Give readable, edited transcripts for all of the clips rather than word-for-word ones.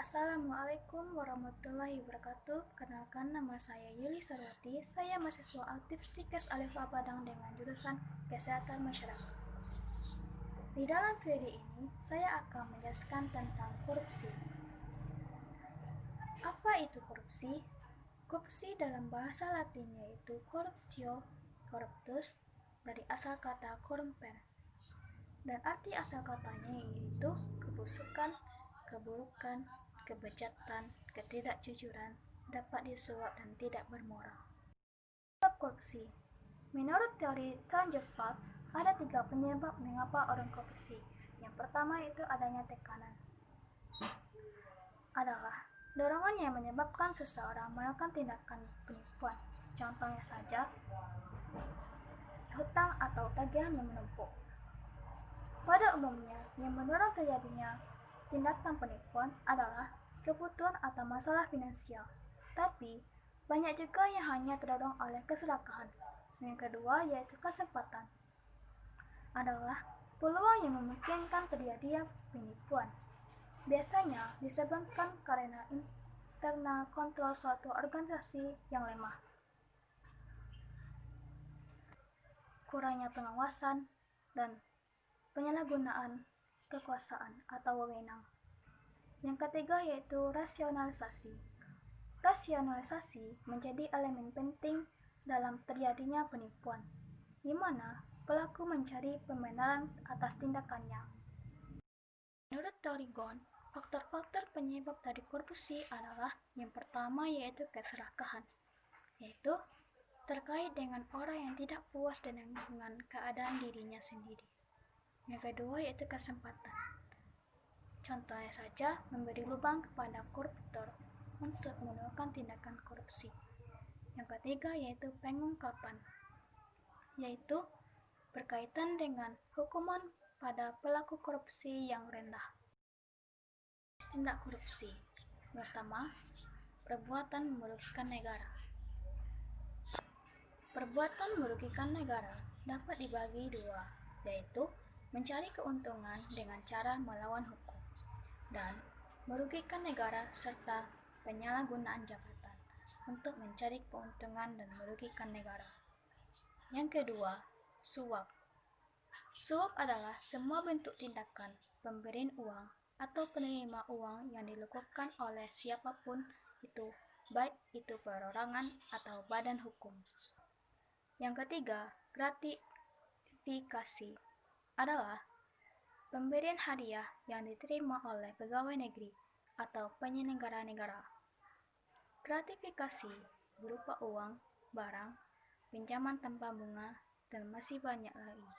Assalamualaikum warahmatullahi wabarakatuh. Kenalkan, nama saya Yuli Sarwati. Saya mahasiswa aktif Stikes Alifba Padang dengan jurusan Kesehatan Masyarakat. Di dalam video ini, saya akan menjelaskan tentang korupsi. Apa itu korupsi? Korupsi dalam bahasa Latin yaitu corruptio, corruptus, dari asal kata corrumpere. Dan arti asal katanya yaitu kebusukan, keburukan, kebejatan, ketidakjujuran, dapat disuap dan tidak bermoral. Penyebab korupsi. Menurut teori Tangerfeld, ada 3 penyebab mengapa orang korupsi. Yang pertama itu adanya tekanan. Adalah dorongan yang menyebabkan seseorang melakukan tindakan penipuan. Contohnya saja, hutang atau tagihan yang menumpuk. Pada umumnya, yang mendorong terjadinya tindakan penipuan adalah kebutuhan atau masalah finansial. Tapi, banyak juga yang hanya terdorong oleh keserakahan. Yang kedua yaitu kesempatan. Adalah peluang yang memungkinkan terjadinya penipuan. Biasanya disebabkan karena internal kontrol suatu organisasi yang lemah, kurangnya pengawasan, dan penyalahgunaan kekuasaan atau wewenang. Yang ketiga yaitu rasionalisasi. Rasionalisasi menjadi elemen penting dalam terjadinya penipuan, di mana pelaku mencari pembenaran atas tindakannya. Menurut teori Ghosn, faktor-faktor penyebab dari korupsi adalah yang pertama yaitu keserakahan, yaitu terkait dengan orang yang tidak puas dengan keadaan dirinya sendiri. Yang kedua yaitu kesempatan. Contohnya saja, memberi lubang kepada koruptor untuk melakukan tindakan korupsi. Yang ketiga yaitu pengungkapan, yaitu berkaitan dengan hukuman pada pelaku korupsi yang rendah. Tindak korupsi. Pertama, perbuatan merugikan negara. Perbuatan merugikan negara dapat dibagi dua, yaitu mencari keuntungan dengan cara melawan hukum dan merugikan negara serta penyalahgunaan jabatan untuk mencari keuntungan dan merugikan negara. Yang kedua, suap. Suap adalah semua bentuk tindakan pemberian uang atau penerima uang yang dilakukan oleh siapapun itu, baik itu perorangan atau badan hukum. Yang ketiga, gratifikasi adalah pemberian hadiah yang diterima oleh pegawai negeri atau penyelenggara negara. Gratifikasi berupa uang, barang, pinjaman tanpa bunga, dan masih banyak lagi.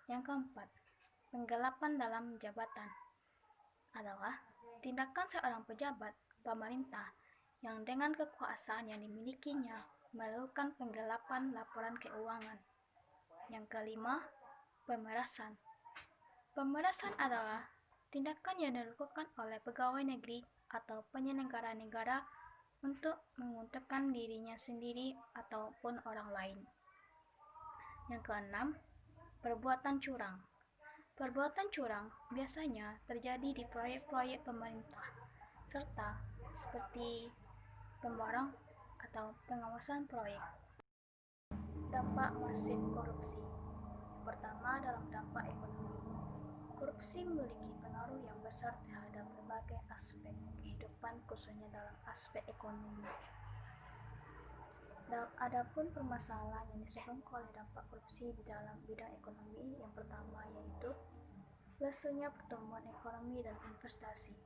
Yang keempat, penggelapan dalam jabatan adalah tindakan seorang pejabat pemerintah yang dengan kekuasaan yang dimilikinya melakukan penggelapan laporan keuangan. Yang kelima, pemerasan. Pemerasan adalah tindakan yang dilakukan oleh pegawai negeri atau penyelenggara negara untuk menguntungkan dirinya sendiri ataupun orang lain. Yang keenam, perbuatan curang. Perbuatan curang biasanya terjadi di proyek-proyek pemerintah, serta seperti pemborong atau pengawasan proyek. Dampak masif korupsi. Pertama, dalam dampak ekonomi. Korupsi memiliki pengaruh yang besar terhadap berbagai aspek kehidupan, khususnya dalam aspek ekonomi. Adapun permasalahan yang disebabkan oleh dampak korupsi di dalam bidang ekonomi, yang pertama yaitu lesunya pertumbuhan ekonomi dan investasi.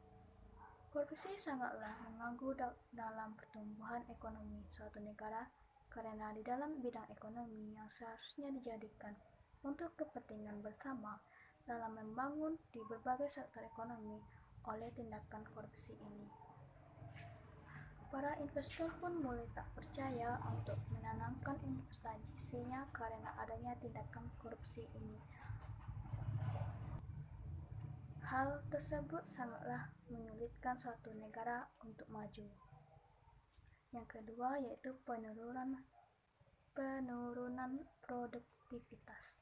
Korupsi sangatlah mengganggu dalam pertumbuhan ekonomi suatu negara karena di dalam bidang ekonomi yang seharusnya dijadikan untuk kepentingan bersama dalam membangun di berbagai sektor ekonomi oleh tindakan korupsi ini. Para investor pun mulai tak percaya untuk menanamkan investasinya karena adanya tindakan korupsi ini. Hal tersebut sangatlah menyulitkan suatu negara untuk maju. Yang kedua yaitu penurunan produktivitas.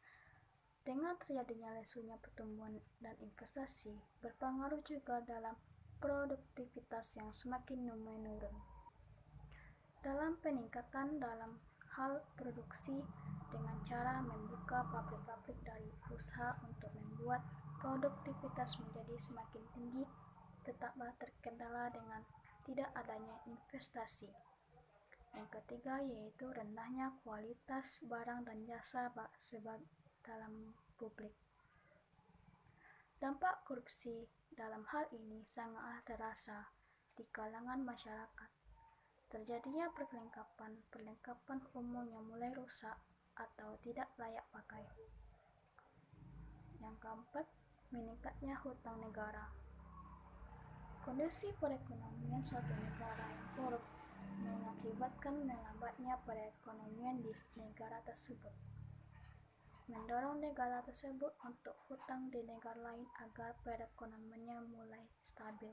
Dengan terjadinya lesunya pertumbuhan dan investasi, berpengaruh juga dalam produktivitas yang semakin menurun. Dalam peningkatan dalam hal produksi dengan cara membuka pabrik-pabrik dari usaha untuk membuat produktivitas menjadi semakin tinggi, tetaplah terkendala dengan tidak adanya investasi. Yang ketiga yaitu rendahnya kualitas barang dan jasa dalam publik. Dampak korupsi dalam hal ini sangatlah terasa di kalangan masyarakat. Terjadinya perlengkapan umum yang mulai rusak atau tidak layak pakai. Yang keempat, meningkatnya hutang negara. Kondisi perekonomian suatu negara yang korup mengakibatkan melambatnya perekonomian di negara tersebut, mendorong negara tersebut untuk hutang di negara lain agar perekonomiannya mulai stabil.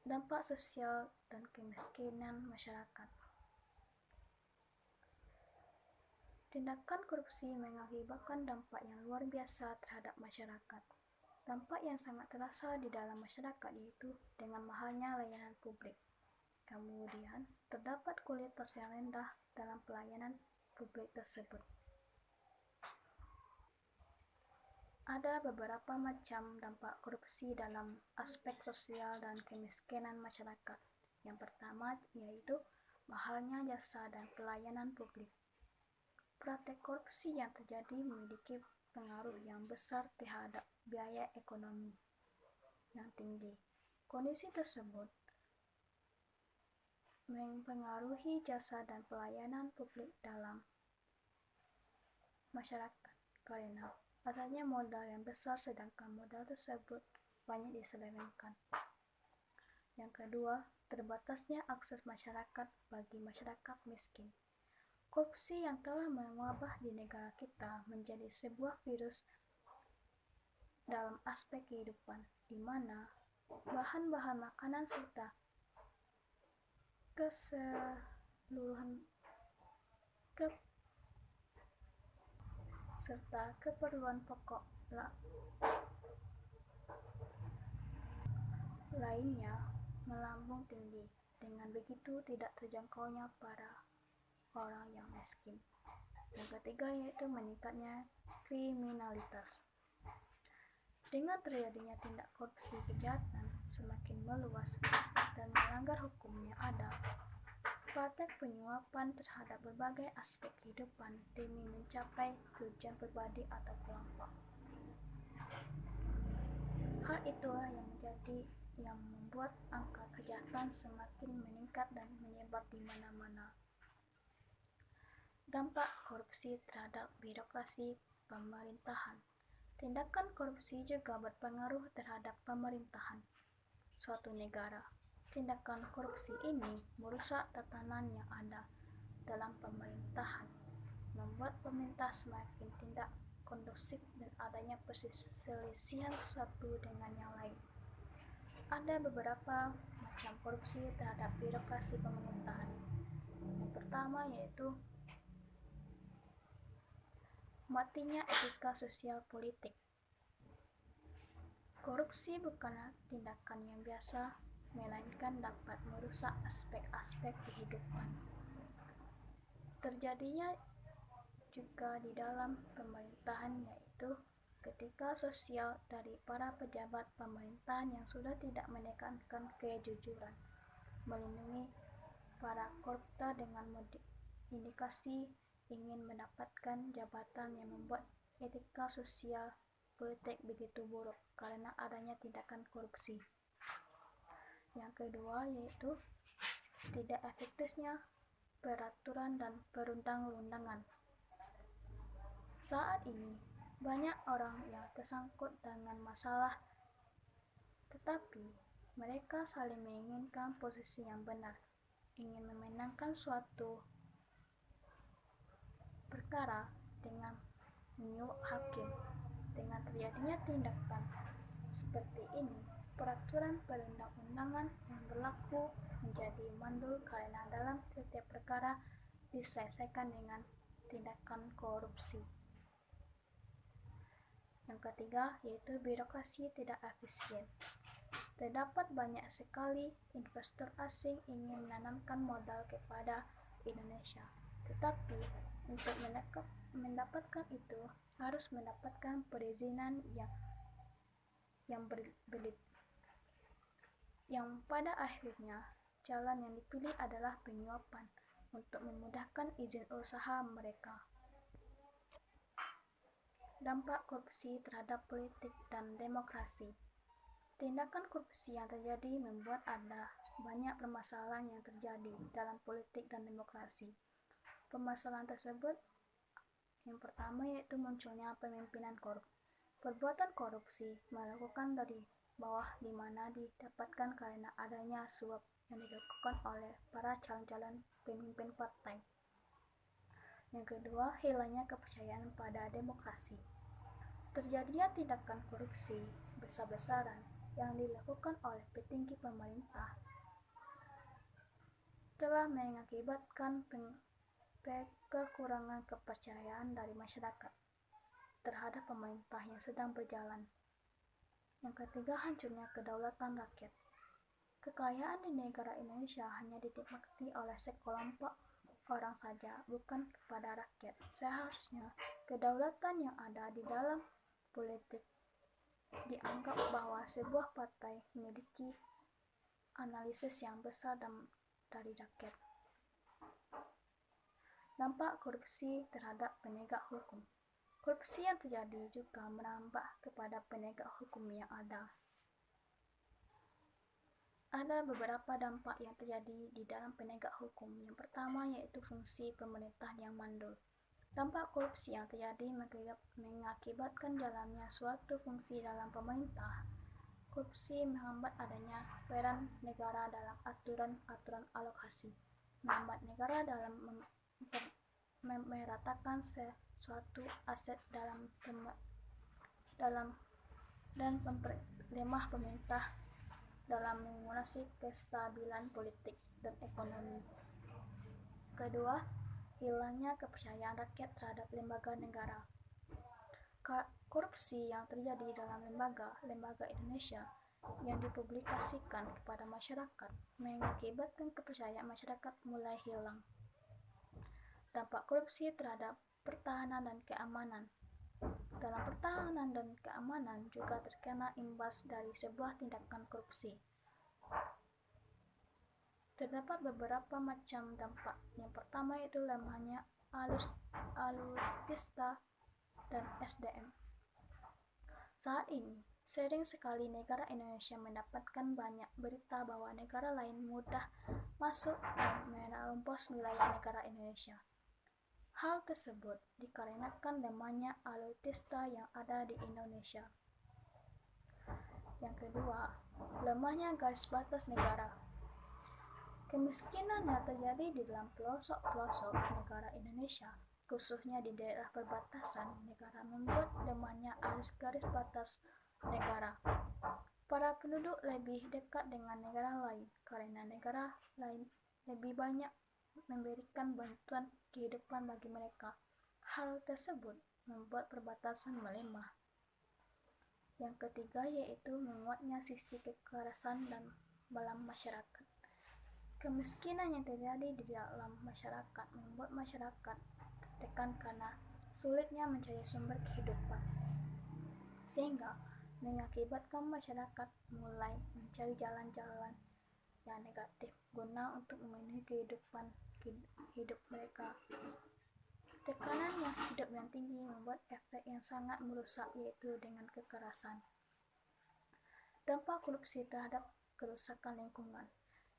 Dampak sosial dan kemiskinan masyarakat. Tindakan korupsi mengakibatkan dampak yang luar biasa terhadap masyarakat. Dampak yang sangat terasa di dalam masyarakat yaitu dengan mahalnya layanan publik. Kemudian, terdapat kualitas yang rendah dalam pelayanan publik tersebut. Ada beberapa macam dampak korupsi dalam aspek sosial dan kemiskinan masyarakat. Yang pertama yaitu mahalnya jasa dan pelayanan publik. Praktek korupsi yang terjadi memiliki pengaruh yang besar terhadap biaya ekonomi yang tinggi. Kondisi tersebut mempengaruhi jasa dan pelayanan publik dalam masyarakat karena adanya modal yang besar sedangkan modal tersebut banyak diselewengkan. Yang kedua, terbatasnya akses masyarakat bagi masyarakat miskin. Korupsi yang telah mewabah di negara kita menjadi sebuah virus dalam aspek kehidupan, di mana bahan-bahan makanan serta keperluan pokok lainnya melambung tinggi. Dengan begitu tidak terjangkaunya para orang yang miskin. Yang ketiga yaitu meningkatnya kriminalitas. Dengan terjadinya tindak korupsi, kejahatan semakin meluas dan melanggar hukum yang ada. Praktek penyuapan terhadap berbagai aspek kehidupan demi mencapai tujuan pribadi atau kelompok. Hal itulah yang membuat angka kejahatan semakin meningkat dan menyebar di mana-mana. Dampak korupsi terhadap birokrasi pemerintahan. Tindakan korupsi juga berpengaruh terhadap pemerintahan suatu negara. Tindakan korupsi ini merusak tatanan yang ada dalam pemerintahan, membuat pemerintah semakin tidak kondusif dan adanya perselisihan satu dengan yang lain. Ada beberapa macam korupsi terhadap birokrasi pemerintahan. Yang pertama yaitu matinya etika sosial politik. Korupsi bukanlah tindakan yang biasa, melainkan dapat merusak aspek-aspek kehidupan. Terjadinya juga di dalam pemerintahan yaitu ketika sosial dari para pejabat pemerintahan yang sudah tidak menekankan kejujuran, melindungi para koruptor dengan indikasi ingin mendapatkan jabatan yang membuat etika sosial politik begitu buruk karena adanya tindakan korupsi. Yang kedua yaitu tidak efektifnya peraturan dan perundang-undangan. Saat ini banyak orang yang tersangkut dengan masalah, tetapi mereka saling menginginkan posisi yang benar, ingin memenangkan suatu perkara dengan menyuap hakim. Dengan terjadinya tindakan seperti ini, peraturan perundang-undangan yang berlaku menjadi mandul karena dalam setiap perkara diselesaikan dengan tindakan korupsi. Yang ketiga yaitu birokrasi tidak efisien. Terdapat banyak sekali investor asing ingin menanamkan modal kepada Indonesia, tetapi untuk mendapatkan itu harus mendapatkan perizinan yang berbelit. Yang pada akhirnya jalan yang dipilih adalah penyuapan untuk memudahkan izin usaha mereka. Dampak korupsi terhadap politik dan demokrasi. Tindakan korupsi yang terjadi membuat ada banyak permasalahan yang terjadi dalam politik dan demokrasi. Permasalahan tersebut yang pertama yaitu munculnya pemimpinan korup. Perbuatan korupsi melakukan dari bawah di mana didapatkan karena adanya suap yang dilakukan oleh para calon-calon pemimpin partai. Yang kedua, hilangnya kepercayaan pada demokrasi. Terjadinya tindakan korupsi besar-besaran yang dilakukan oleh petinggi pemerintah telah mengakibatkan kekurangan kepercayaan dari masyarakat terhadap pemerintah yang sedang berjalan. Yang ketiga, hancurnya kedaulatan rakyat. Kekayaan di negara Indonesia hanya dinikmati oleh sekelompok orang saja, bukan kepada rakyat. Seharusnya kedaulatan yang ada di dalam politik dianggap bahwa sebuah partai memiliki analisis yang besar dari rakyat. Dampak korupsi terhadap penegak hukum. Korupsi yang terjadi juga menambah kepada penegak hukum yang ada. Ada beberapa dampak yang terjadi di dalam penegak hukum. Yang pertama yaitu fungsi pemerintahan yang mandul. Dampak korupsi yang terjadi mengakibatkan jalannya suatu fungsi dalam pemerintah. Korupsi menghambat adanya peran negara dalam aturan alokasi, menghambat negara dalam meratakan sesuatu aset dan memperlemah pemerintah dalam menguasai kestabilan politik dan ekonomi. Kedua, hilangnya kepercayaan rakyat terhadap lembaga negara. Korupsi yang terjadi dalam lembaga Indonesia yang dipublikasikan kepada masyarakat mengakibatkan kepercayaan masyarakat mulai hilang. Dampak korupsi terhadap pertahanan dan keamanan. Dalam pertahanan dan keamanan juga terkena imbas dari sebuah tindakan korupsi. Terdapat beberapa macam dampak. Yang pertama yaitu lemahnya alutsista dan SDM. Saat ini, sering sekali negara Indonesia mendapatkan banyak berita bahwa negara lain mudah masuk dan menerobos wilayah negara Indonesia. Hal tersebut dikarenakan lemahnya alutsista yang ada di Indonesia. Yang kedua, lemahnya garis batas negara. Kemiskinan yang terjadi di dalam pelosok-pelosok negara Indonesia, khususnya di daerah perbatasan negara, membuat lemahnya garis batas negara. Para penduduk lebih dekat dengan negara lain karena negara lain lebih banyak memberikan bantuan kehidupan bagi mereka. Hal tersebut membuat perbatasan melemah. Yang ketiga yaitu menguatnya sisi kekerasan dalam masyarakat. Kemiskinan yang terjadi di dalam masyarakat membuat masyarakat tertekan karena sulitnya mencari sumber kehidupan, sehingga mengakibatkan masyarakat mulai mencari jalan-jalan yang negatif guna untuk memenuhi kehidupan hidup mereka. Tekanan hidup yang tinggi membuat efek yang sangat merusak yaitu dengan kekerasan. Dampak korupsi terhadap kerusakan lingkungan.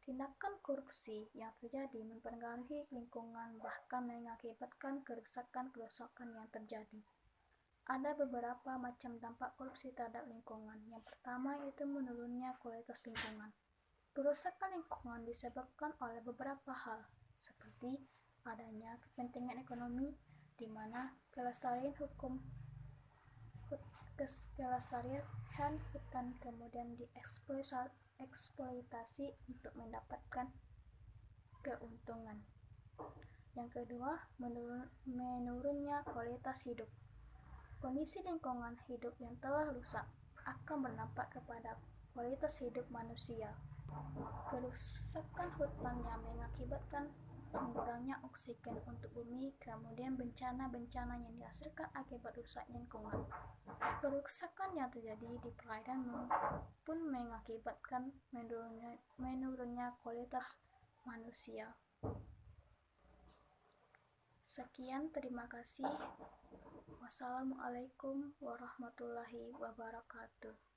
Tindakan korupsi yang terjadi mempengaruhi lingkungan bahkan mengakibatkan kerusakan yang terjadi. Ada beberapa macam dampak korupsi terhadap lingkungan. Yang pertama yaitu menurunnya kualitas lingkungan. Kerusakan lingkungan disebabkan oleh beberapa hal, seperti adanya kepentingan ekonomi di mana kelestarian hutan kemudian dieksploitasi untuk mendapatkan keuntungan. Yang kedua, menurunnya kualitas hidup. Kondisi lingkungan hidup yang telah rusak akan berdampak kepada kualitas hidup manusia. Kerusakan hutan yang mengakibatkan kurangnya oksigen untuk bumi, kemudian bencana-bencana yang dihasilkan akibat rusaknya lingkungan. Kerusakan yang terjadi di perairan pun mengakibatkan menurunnya kualitas manusia. Sekian, terima kasih. Wassalamualaikum warahmatullahi wabarakatuh.